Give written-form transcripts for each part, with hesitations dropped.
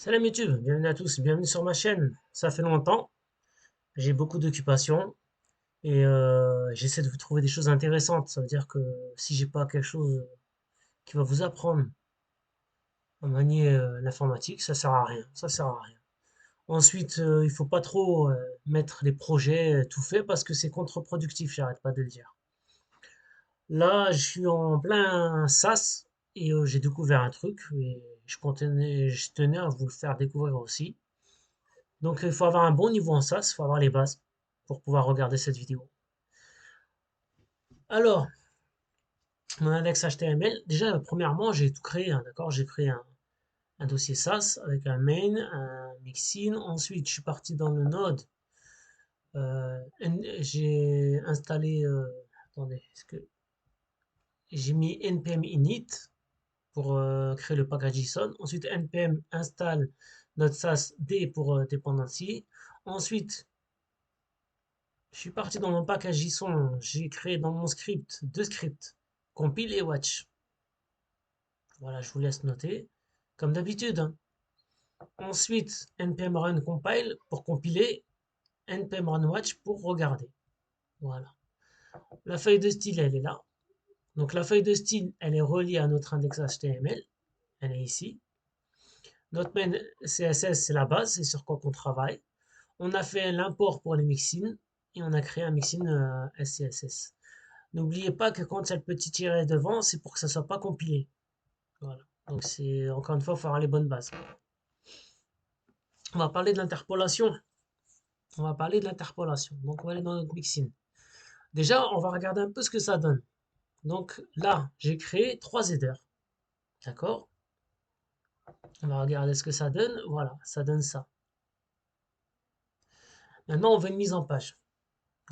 Salam YouTube, bienvenue à tous, bienvenue sur ma chaîne. Ça fait longtemps, j'ai beaucoup d'occupations et j'essaie de vous trouver des choses intéressantes. Ça veut dire que si j'ai pas quelque chose qui va vous apprendre à manier l'informatique, ça sert à rien. Ça sert à rien. Ensuite, il faut pas trop mettre les projets tout faits parce que c'est contre-productif, j'arrête pas de le dire. Là, je suis en plein SAS et j'ai découvert un truc et je tenais à vous le faire découvrir aussi. Donc, il faut avoir un bon niveau en SAS, il faut avoir les bases pour pouvoir regarder cette vidéo. Alors, mon index HTML, déjà, premièrement, j'ai tout créé, hein, d'accord? J'ai créé un dossier SAS avec un main, un mixin. Ensuite, je suis parti dans le node. J'ai installé, attendez, est-ce que j'ai mis npm init pour créer le package JSON. Ensuite, npm install notre SAS D pour dependency. Ensuite, je suis parti dans mon package JSON. J'ai créé dans mon script deux scripts, compile et watch. Voilà, je vous laisse noter, comme d'habitude, hein. Ensuite, npm run compile pour compiler, npm run watch pour regarder. Voilà. La feuille de style, elle est là. Donc la feuille de style, elle est reliée à notre index HTML. Elle est ici. Notre main CSS, c'est la base, c'est sur quoi qu'on travaille. On a fait l'import pour les mixins et on a créé un mixin SCSS. N'oubliez pas que quand il y a le petit tiret devant, c'est pour que ça ne soit pas compilé. Voilà. Donc c'est encore une fois, il faut avoir les bonnes bases. On va parler de l'interpolation. On va parler de l'interpolation. Donc on va aller dans notre mixin. Déjà, on va regarder un peu ce que ça donne. Donc là, j'ai créé trois headers. D'accord? On va regarder ce que ça donne. Voilà, ça donne ça. Maintenant, on veut une mise en page.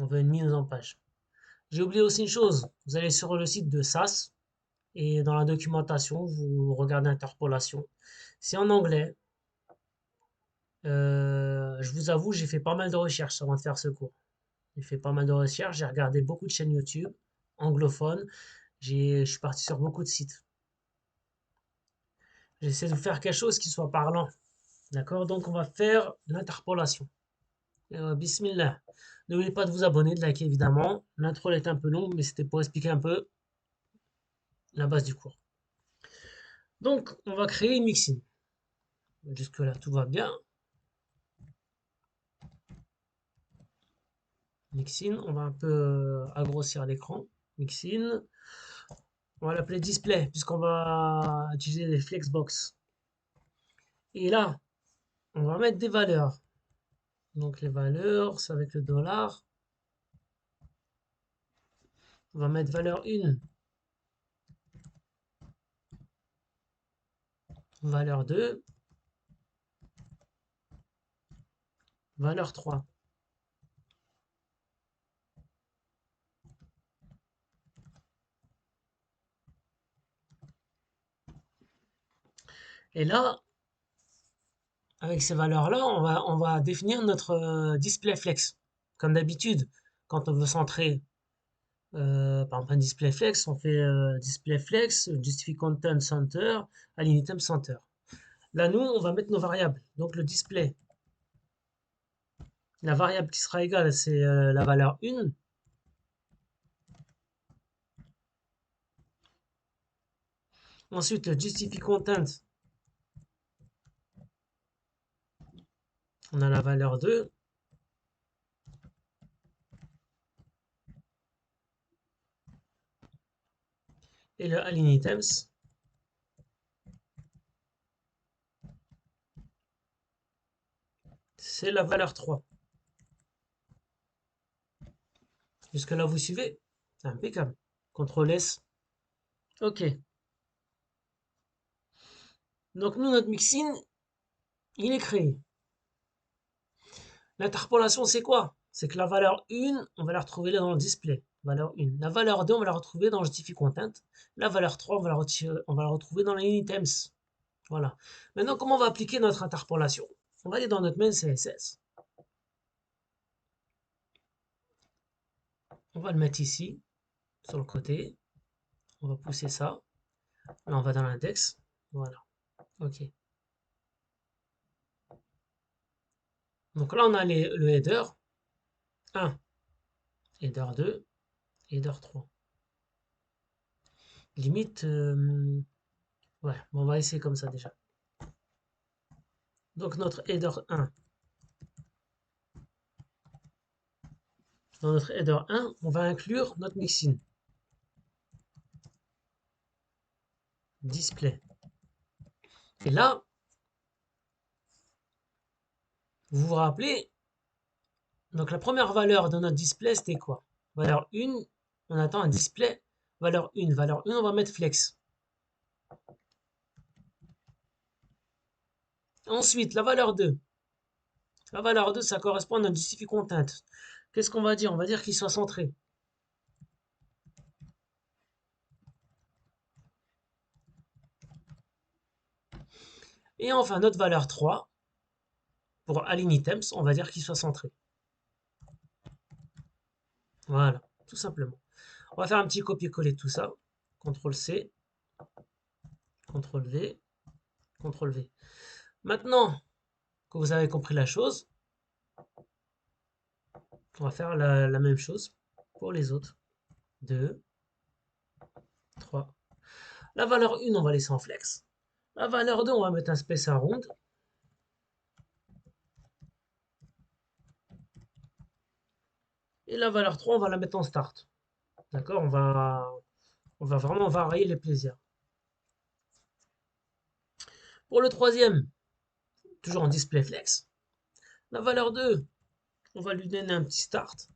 On veut une mise en page. J'ai oublié aussi une chose. Vous allez sur le site de SAS et dans la documentation, vous regardez interpolation. C'est en anglais. Je vous avoue, j'ai fait pas mal de recherches avant de faire ce cours. J'ai fait pas mal de recherches, j'ai regardé beaucoup de chaînes YouTube anglophones, je suis parti sur beaucoup de sites. J'essaie de faire quelque chose qui soit parlant. D'accord? Donc on va faire l'interpolation. Bismillah. N'oubliez pas de vous abonner, de liker évidemment. L'intro est un peu longue, mais c'était pour expliquer un peu la base du cours. Donc on va créer une mixine. Jusque-là, tout va bien. Mixine, on va un peu grossir l'écran. Mixine. On va l'appeler display, puisqu'on va utiliser les flexbox. Et là, on va mettre des valeurs. Donc les valeurs, c'est avec le dollar. On va mettre valeur 1, valeur 2, valeur 3. Et là, avec ces valeurs-là, on va définir notre display flex. Comme d'habitude, quand on veut centrer, par exemple un display flex, on fait display flex, justify content center, align item center. Là, nous, on va mettre nos variables. Donc le display, la variable qui sera égale, c'est la valeur 1. Ensuite, le justify content, on a la valeur 2. Et le align items, c'est la valeur 3. Jusque là, vous suivez? C'est impeccable. CTRL S. OK. Donc nous, notre mixin, il est créé. L'interpolation, c'est quoi? C'est que la valeur 1, on va la retrouver là dans le display. Valeur 1. La valeur 2, on va la retrouver dans le justify content. La valeur 3, on va la retrouver dans les items. Voilà. Maintenant, comment on va appliquer notre interpolation? On va aller dans notre main CSS. On va le mettre ici, sur le côté. On va pousser ça. Là, on va dans l'index. Voilà. OK. Donc là, on a le header 1, header 2, header 3. Limite, ouais, bon, on va essayer comme ça déjà. Donc notre header 1, dans notre header 1, on va inclure notre mixin display. Et là, vous vous rappelez, donc la première valeur de notre display, c'était quoi? Valeur 1, on attend un display. Valeur 1, on va mettre flex. Ensuite, la valeur 2. La valeur 2, ça correspond à notre justifie content. Qu'est-ce qu'on va dire? On va dire qu'il soit centré. Et enfin, notre valeur 3, pour align items, on va dire qu'il soit centré. Voilà, tout simplement. On va faire un petit copier-coller de tout ça. CTRL-C, CTRL-V, CTRL-V. Maintenant que vous avez compris la chose, on va faire la même chose pour les autres. 2, 3. La valeur 1, on va laisser en flex. La valeur 2, on va mettre un space around. Et la valeur 3, on va la mettre en start. D'accord, on va vraiment varier les plaisirs. Pour le troisième, toujours en display flex, la valeur 2, on va lui donner un petit start.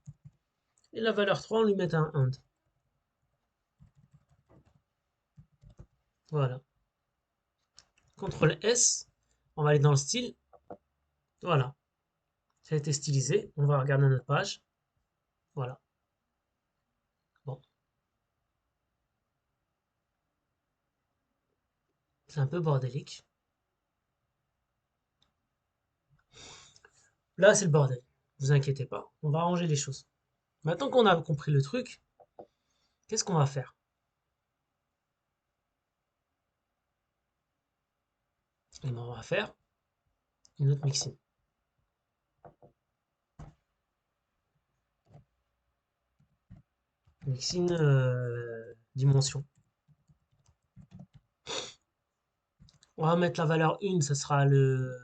Et la valeur 3, on lui met un end. Voilà. CTRL S, on va aller dans le style. Voilà. Ça a été stylisé. On va regarder notre page. Voilà. Bon. C'est un peu bordélique. Là, c'est le bordel. Vous inquiétez pas. On va arranger les choses. Maintenant qu'on a compris le truc, qu'est-ce qu'on va faire? Et ben, on va faire une autre mixine. Mixine dimension. On va mettre la valeur 1, ce sera le...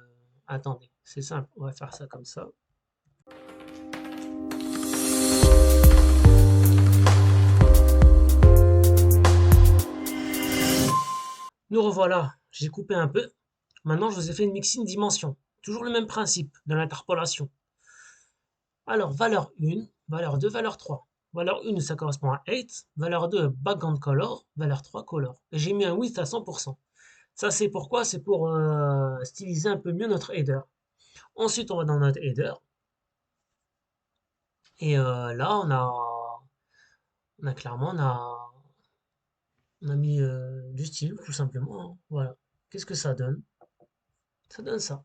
Attendez, c'est simple, on va faire ça comme ça. Nous revoilà, j'ai coupé un peu. Maintenant, je vous ai fait une mixine dimension. Toujours le même principe de l'interpolation. Alors, valeur 1, valeur 2, valeur 3. Valeur 1, ça correspond à 8. Valeur 2, background color. Valeur 3, color. Et j'ai mis un width à 100%. Ça, c'est pourquoi? C'est pour styliser un peu mieux notre header. Ensuite, on va dans notre header. Et là, on a clairement, on a mis du style, tout simplement, hein. Voilà. Qu'est-ce que ça donne? Ça donne ça.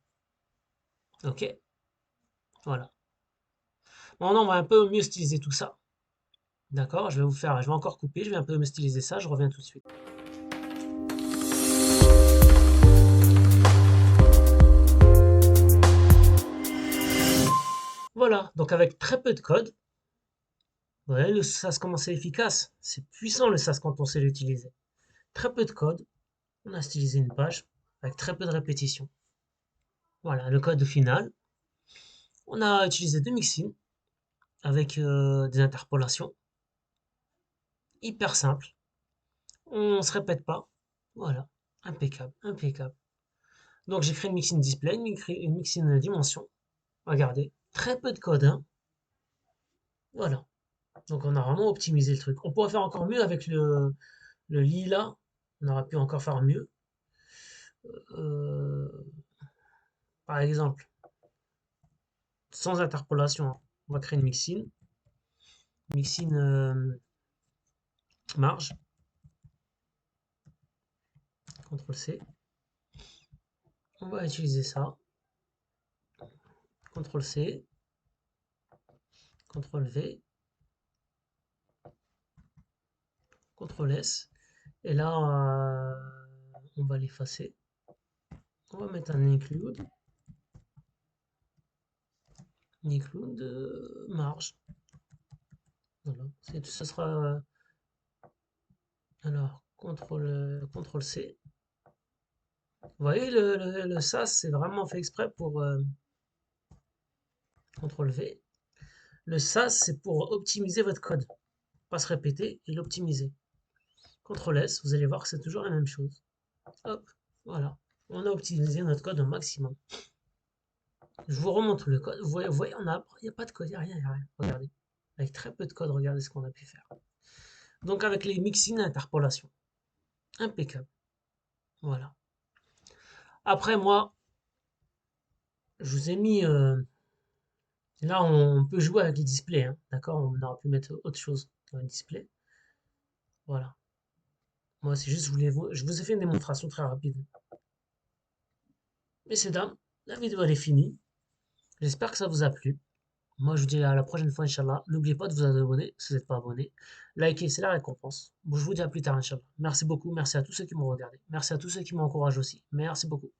Ok? Voilà. Maintenant, on va un peu mieux styliser tout ça. D'accord? Je vais encore couper, je vais un peu mieux styliser ça, je reviens tout de suite. Voilà, donc avec très peu de code, vous voyez, le SAS comment c'est efficace. C'est puissant le SAS quand on sait l'utiliser. Très peu de code, on a stylisé une page avec très peu de répétitions. Voilà, le code final. On a utilisé deux mixins avec des interpolations. Hyper simple. On se répète pas. Voilà, impeccable, impeccable. Donc j'ai créé une mixin display, une mixin dimension. Regardez, très peu de code, hein. Voilà. Donc on a vraiment optimisé le truc. On pourrait faire encore mieux avec le lilas. On aurait pu encore faire mieux. Euh, par exemple, sans interpolation, hein. On va créer une mixine. Mixine marge. CTRL-C. On va utiliser ça. CTRL-C. CTRL-V. CTRL-S. Et là, on va l'effacer. On va mettre un include. ni clou de marge. Voilà, ce sera alors CTRL C. Vous voyez le SAS, c'est vraiment fait exprès pour CTRL V. Le SAS, c'est pour optimiser votre code, pas se répéter et l'optimiser. CTRL S, vous allez voir que c'est toujours la même chose. Hop, voilà. On a optimisé notre code au maximum. Je vous remontre le code. Vous voyez, il n'y a pas de code, il n'y a rien, il n'y a rien. Regardez. Avec très peu de code, regardez ce qu'on a pu faire. Donc avec les mixins interpolation. Impeccable. Voilà. Après, moi, je vous ai mis... là, on peut jouer avec les displays. Hein, d'accord. On aurait pu mettre autre chose dans le display. Voilà. Moi, c'est juste, je vous ai fait une démonstration très rapide. Messieurs, dames, la vidéo elle est finie. J'espère que ça vous a plu. Moi, je vous dis à la prochaine fois, Inch'Allah. N'oubliez pas de vous abonner si vous n'êtes pas abonné. Likez, c'est la récompense. Bon, je vous dis à plus tard, Inch'Allah. Merci beaucoup. Merci à tous ceux qui m'ont regardé. Merci à tous ceux qui m'encouragent aussi. Merci beaucoup.